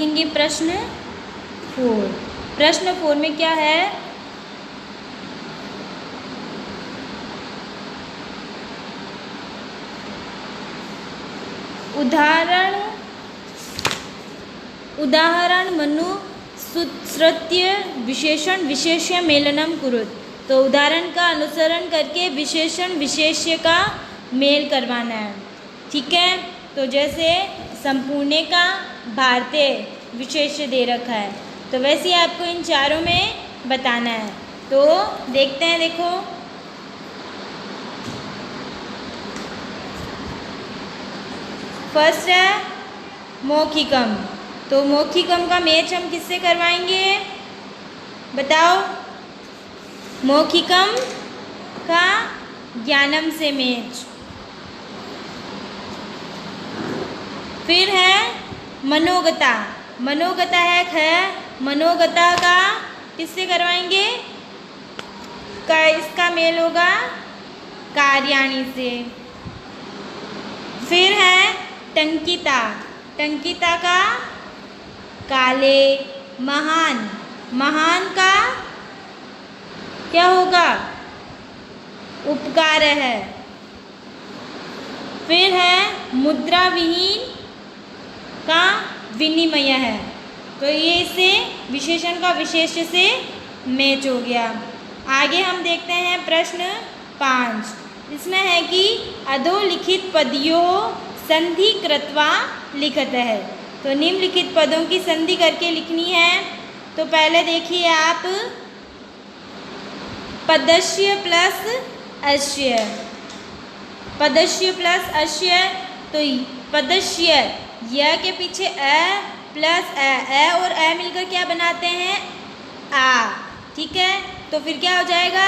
देखेंगे प्रश्न 4। प्रश्न 4 में क्या है, उदाहरण मनु श्रुत्य विशेषण विशेष्य मेलनम कुरुत। तो उदाहरण का अनुसरण करके विशेषण विशेष्य का मेल करवाना है। ठीक है, तो जैसे संपूर्ण का भारतीय विशेष्य दे रखा है, तो वैसे ही आपको इन चारों में बताना है। तो देखते हैं, देखो फर्स्ट है मौखिकम। तो मौखिकम का मैच हम किससे करवाएंगे, बताओ। मौखिकम का ज्ञानम से मैच। फिर है मनोगता। मनोगता है मनोगता का किससे करवाएंगे, का इसका मेल होगा कार्याणी से। फिर है टंकिता। टंकिता का काले। महान। महान का क्या होगा, उपकार है। फिर है मुद्रा विहीन का विनिमय है। तो ये इससे विशेषण का विशेष्य से मैच हो गया। आगे हम देखते हैं प्रश्न 5। इसमें है कि अधोलिखित पदयों संधि कृत्वा लिखत है। तो निम्नलिखित पदों की संधि करके लिखनी है। तो पहले देखिए आप, पदस्य प्लस अस्य। पदस्य प्लस अस्य। तो पदस्य य के पीछे अ प्लस अ और अ मिलकर क्या बनाते हैं, आ। ठीक है, तो फिर क्या हो जाएगा,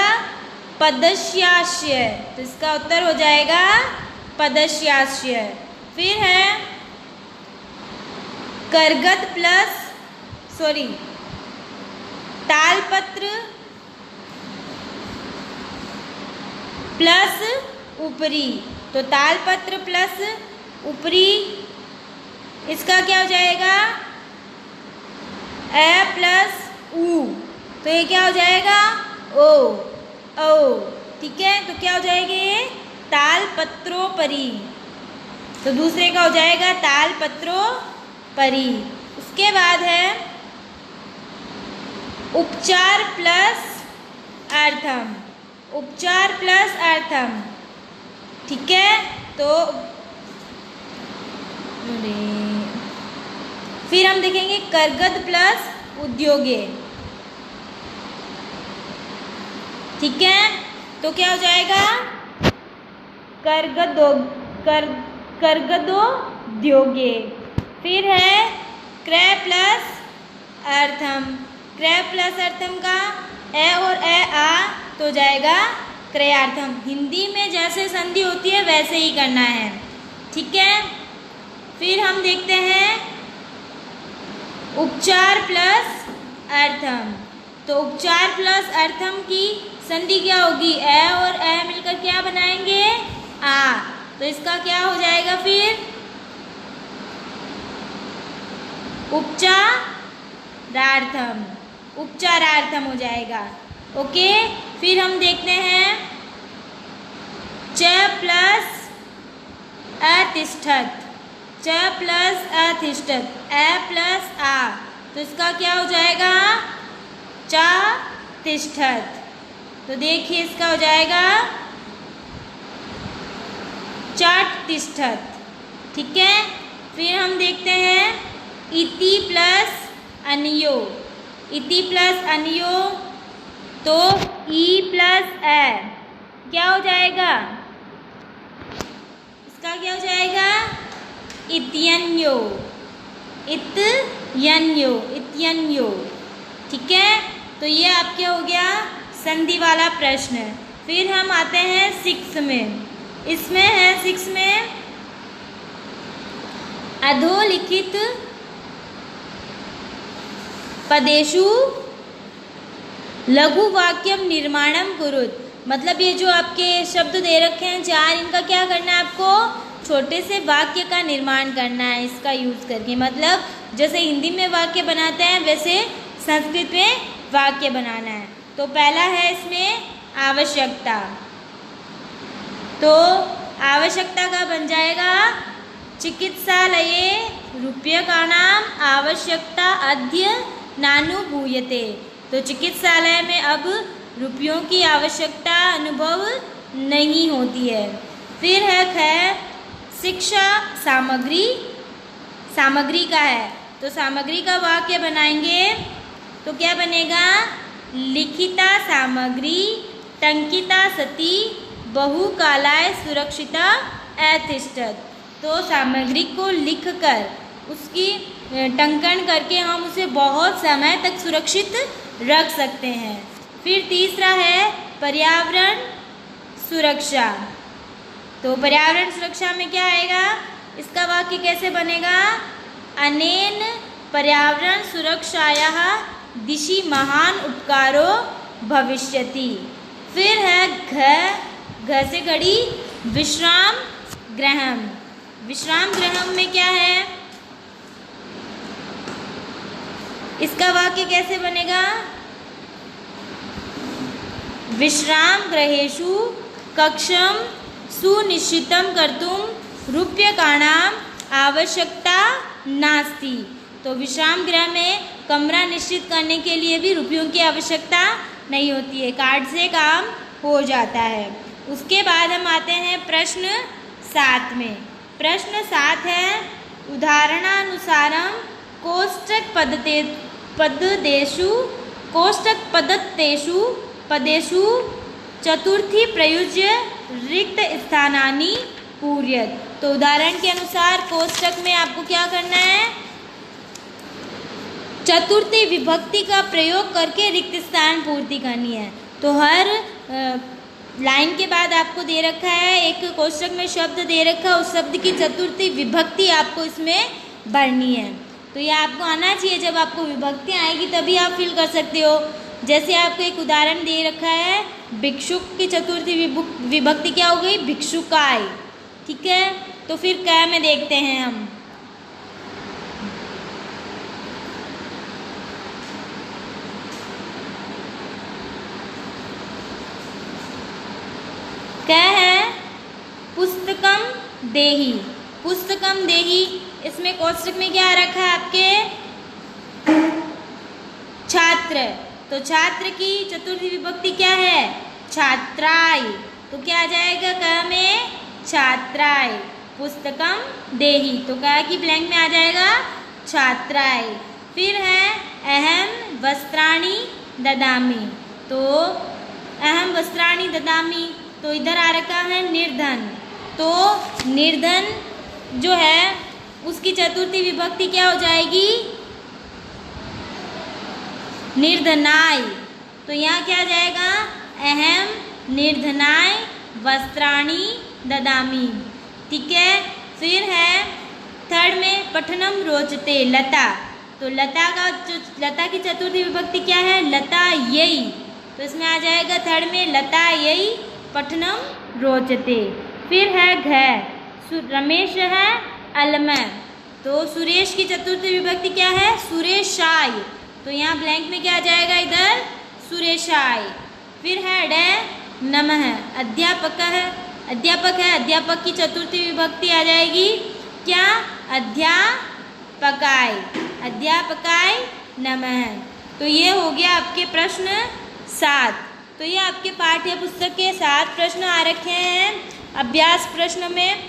पदस्यास्य। तो इसका उत्तर हो जाएगा पदस्यास्य। फिर है करगद प्लस तालपत्र प्लस ऊपरी। तो तालपत्र प्लस ऊपरी, इसका क्या हो जाएगा, ए प्लस ऊ। तो ये क्या हो जाएगा, ओ। ओ। ठीक है, तो क्या हो जाएगा ये, तालपत्रोपरि। तो दूसरे का हो जाएगा तालपत्रोपरि। उसके बाद है उपचार प्लस अर्थम। उपचार प्लस अर्थम। ठीक है, तो फिर हम देखेंगे करगद प्लस उद्योगे। ठीक है, तो क्या हो जाएगा, करगदोद्योगे। फिर है क्रय प्लस अर्थम। क्रय प्लस अर्थम का ए और ए आ तो जाएगा क्रयार्थम। हिंदी में जैसे संधि होती है वैसे ही करना है। ठीक है, फिर हम देखते हैं उपचार प्लस अर्थम। तो उपचार प्लस अर्थम की संधि क्या होगी, ए और ए मिलकर क्या बनाएंगे, आ। तो इसका क्या हो जाएगा फिर, उपचारार्थम। उपचारार्थम हो जाएगा। ओके, फिर हम देखते हैं च प्लस अतिष्ठत। च प्लस अतिष्ठत, ए प्लस आ। तो इसका क्या हो जाएगा, चा तिष्ठत। तो देखिए इसका हो जाएगा चाट तिष्ठत। ठीक है, फिर हम देखते हैं इति प्लस अनियो। इति प्लस अनियो, तो ई प्लस ए क्या हो जाएगा, इसका क्या हो जाएगा, इत्यन्यो। इत्यन्यो, इत्यन्यो। ठीक है, तो ये आपके हो गया संधि वाला प्रश्न। फिर हम आते हैं 6 में। इसमें है 6 में अधोलिखित पदेषु लघु वाक्यम निर्माणम कुरुत। मतलब ये जो आपके शब्द दे रखे हैं 4, इनका क्या करना है आपको, छोटे से वाक्य का निर्माण करना है इसका यूज़ करके। मतलब जैसे हिंदी में वाक्य बनाते हैं वैसे संस्कृत में वाक्य बनाना है। तो पहला है इसमें आवश्यकता। तो आवश्यकता का बन जाएगा चिकित्सालये रूप्यकाणां आवश्यकता अद्य नानुभूयते। तो चिकित्सालय में अब रुपयों की आवश्यकता अनुभव नहीं होती है। फिर है ख शिक्षा सामग्री, सामग्री का है तो सामग्री का वाक्य बनाएंगे तो क्या बनेगा, लिखिता सामग्री टंकिता सती बहुकालाय सुरक्षिता अतिष्ठत। तो सामग्री को लिखकर उसकी टंकन करके हम उसे बहुत समय तक सुरक्षित रख सकते हैं। फिर तीसरा है पर्यावरण सुरक्षा। तो पर्यावरण सुरक्षा में क्या आएगा, इसका वाक्य कैसे बनेगा, अनेन पर्यावरण सुरक्षायाः दिशि महान उपकारो भविष्यति। फिर है घ से घड़ी विश्राम गृहम। विश्राम गृहम में क्या है, इसका वाक्य कैसे बनेगा, विश्राम गृहेषु कक्षम सुनिश्चितं कर्तुं रूप्यकाणां आवश्यकता नास्ति। तो विश्राम गृह में कमरा निश्चित करने के लिए भी रुपयों की आवश्यकता नहीं होती है, कार्ड से काम हो जाता है। उसके बाद हम आते हैं प्रश्न 7 में। प्रश्न 7 है उदाहरणानुसारम कोष्टक पदेषु चतुर्थी प्रयुज्य रिक्त स्थानानि पूर्यत। तो उदाहरण के अनुसार कोष्टक में आपको क्या करना है, चतुर्थी विभक्ति का प्रयोग करके रिक्त स्थान पूर्ति करनी है। तो हर लाइन के बाद आपको दे रखा है, एक कोष्टक में शब्द दे रखा है, उस शब्द की चतुर्थी विभक्ति आपको इसमें भरनी है। तो ये आपको आना चाहिए, जब आपको विभक्ति आएगी तभी आप फिल कर सकते हो। जैसे आपको एक उदाहरण दे रखा है, भिक्षुक की चतुर्थी विभक्ति क्या हो गई, भिक्षुकाय। ठीक है, तो फिर क में देखते हैं हम। क्या है, पुस्तकम देही। पुस्तकम देही, इसमें कोष्टक में क्या रखा है आपके, छात्र। तो छात्र की चतुर्थी विभक्ति क्या है, छात्राय। तो क्या आ जाएगा क में, छात्राय। पुस्तकम देही, तो क की ब्लैंक में आ जाएगा छात्राय। फिर है अहम वस्त्राणि ददामि। तो अहम वस्त्राणि ददामि, तो इधर आ रखा है निर्धन। तो निर्धन जो है उसकी चतुर्थी विभक्ति क्या हो जाएगी, निर्धनाय। तो यहाँ क्या आ जाएगा, अहम निर्धनाय वस्त्राणि ददामि। ठीक है, फिर है थर्ड में पठनम रोचते लता। तो लता की चतुर्थी विभक्ति क्या है, लता यई। तो इसमें आ जाएगा थर्ड में लता यई पठनम रोचते। फिर है घ, रमेश है अलमय। तो सुरेश की चतुर्थी विभक्ति क्या है, सुरेशाय। तो यहाँ ब्लैंक में क्या आ जाएगा, इधर सुरेशाय। फिर है ड नमः, अध्यापक है। अध्यापक की चतुर्थी विभक्ति आ जाएगी क्या, अध्यापकाय। अध्यापकाय नमः। तो ये हो गया आपके प्रश्न 7। तो ये आपके पाठ्य पुस्तक के 7 प्रश्न आ रखे हैं अभ्यास प्रश्न में।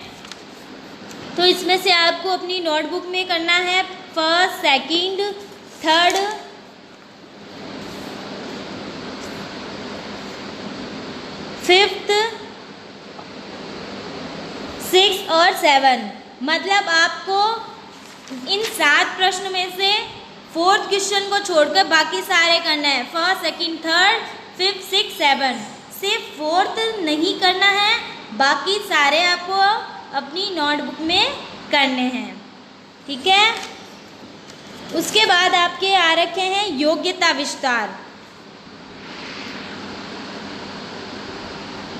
तो इसमें से आपको अपनी नोटबुक में करना है फर्स्ट, सेकंड, थर्ड, फिफ्थ, 6 और 7। मतलब आपको इन 7 प्रश्न में से 4th क्वेश्चन को छोड़कर बाकी सारे करना है, फर्स्ट, सेकंड, थर्ड, फिफ्थ, 6, 7। सिर्फ 4th नहीं करना है, बाकी सारे आपको अपनी नोटबुक में करने हैं। ठीक है, उसके बाद आपके आ रखे हैं योग्यता विस्तार।